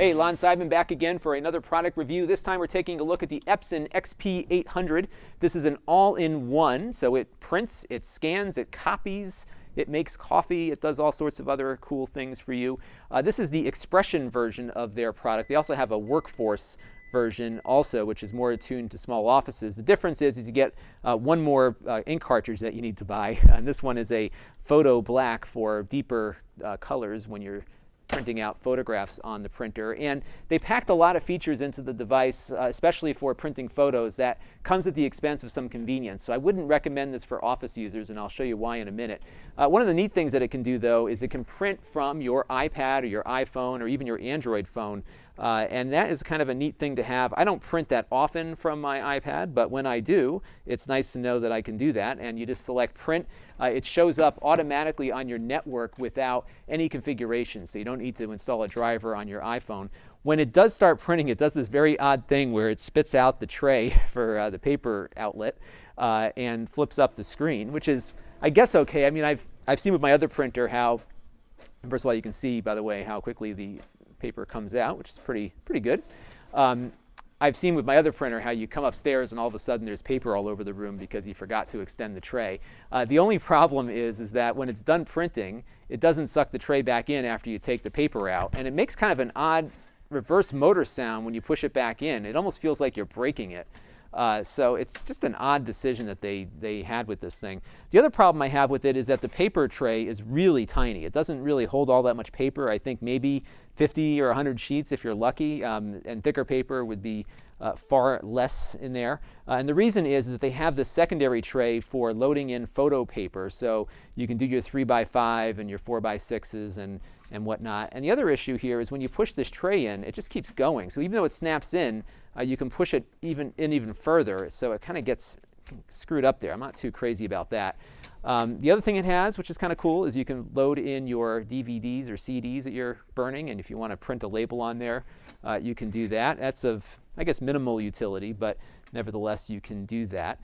Hey, Lon Seidman back again for another product review. This time we're taking a look at the Epson XP800. This is an all-in-one, so it prints, it scans, it copies, it makes coffee, it does all sorts of other cool things for you. This is the Expression version of their product. They also have a Workforce version also, which is more attuned to small offices. The difference is you get one more ink cartridge that you need to buy, and this one is a photo black for deeper colors when you're printing out photographs on the printer. And they packed a lot of features into the device, especially for printing photos, that comes at the expense of some convenience. So I wouldn't recommend this for office users, and I'll show you why in a minute. One of the neat things that it can do, though, is it can print from your iPad or your iPhone or even your Android phone. And that is kind of a neat thing to have. I don't print that often from my iPad, but when I do, it's nice to know that I can do that. And you just select print. It shows up automatically on your network without any configuration, so you don't need to install a driver on your iPhone. When it does start printing, it does this very odd thing where it spits out the tray for the paper outlet and flips up the screen, which is, I guess, okay. I mean, I've seen with my other printer how, first of all, you can see, by the way, how quickly the paper comes out, which is pretty good. I've seen with my other printer how you come upstairs and all of a sudden there's paper all over the room because you forgot to extend the tray. The only problem is that when it's done printing, it doesn't suck the tray back in after you take the paper out, and it makes kind of an odd reverse motor sound when you push it back in. It almost feels like you're breaking it. So it's just an odd decision that they had with this thing. The other problem I have with it is that the paper tray is really tiny. It doesn't really hold all that much paper. I think maybe 50 or 100 sheets if you're lucky, and thicker paper would be far less in there. And the reason is that they have this secondary tray for loading in photo paper, so you can do your 3x5 and your 4x6s and whatnot. And the other issue here is when you push this tray in, it just keeps going. So even though it snaps in, you can push it even further, so it kind of gets screwed up there. I'm not too crazy about that. The other thing it has, which is kind of cool, is you can load in your DVDs or CDs that you're burning, and if you want to print a label on there, you can do that. That's of, I guess, minimal utility, but nevertheless you can do that.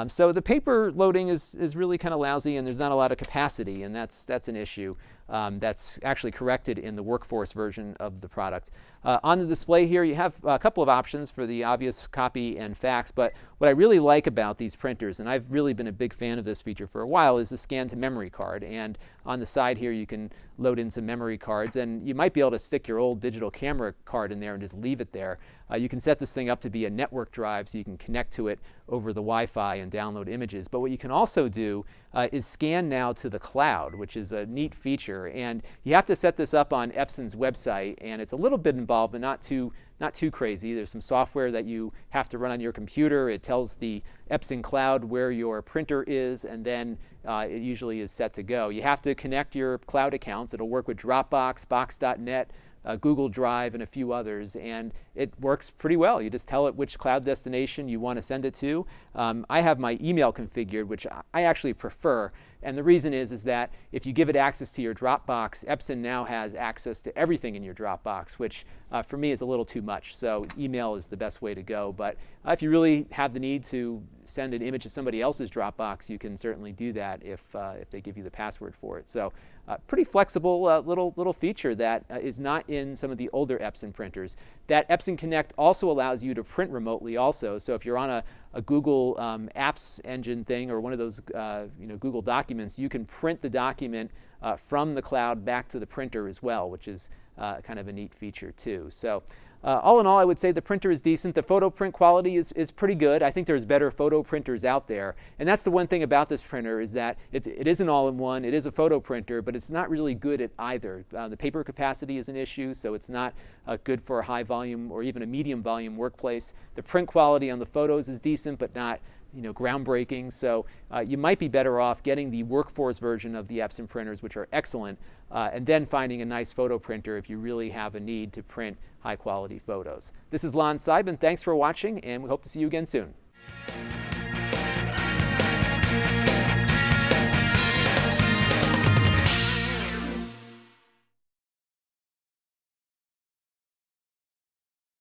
So the paper loading is really kind of lousy, and there's not a lot of capacity, and that's an issue. That's actually corrected in the Workforce version of the product. On the display here, you have a couple of options for the obvious copy and fax, but what I really like about these printers, and I've really been a big fan of this feature for a while, is the scan to memory card. And on the side here, you can load in some memory cards, and you might be able to stick your old digital camera card in there and just leave it there. You can set this thing up to be a network drive, so you can connect to it over the Wi-Fi and download images. But what you can also do is scan now to the cloud, which is a neat feature. And you have to set this up on Epson's website, and it's a little bit involved, but not too crazy. There's some software that you have to run on your computer. It tells the Epson cloud where your printer is, and then it usually is set to go. You have to connect your cloud accounts. It'll work with Dropbox, Box.net, Google Drive, and a few others, and it works pretty well. You just tell it which cloud destination you want to send it to. I have my email configured, which I actually prefer, and the reason is that if you give it access to your Dropbox, Epson now has access to everything in your Dropbox, which for me is a little too much. So email is the best way to go, but if you really have the need to send an image to somebody else's Dropbox, you can certainly do that if they give you the password for it. So pretty flexible little feature that is not in some of the older Epson printers. That Epson Connect also allows you to print remotely also. So if you're on a Google Apps engine thing or one of those Google documents, you can print the document from the cloud back to the printer as well, which is kind of a neat feature too. So all in all, I would say the printer is decent. The photo print quality is pretty good. I think there's better photo printers out there. And that's the one thing about this printer, is that it is an all-in-one. It is a photo printer, but it's not really good at either. The paper capacity is an issue, so it's not good for a high volume or even a medium volume workplace. The print quality on the photos is decent, but not groundbreaking. So you might be better off getting the Workforce version of the Epson printers, which are excellent, and then finding a nice photo printer if you really have a need to print high quality photos. This is Lon Seidman. Thanks for watching, and we hope to see you again soon.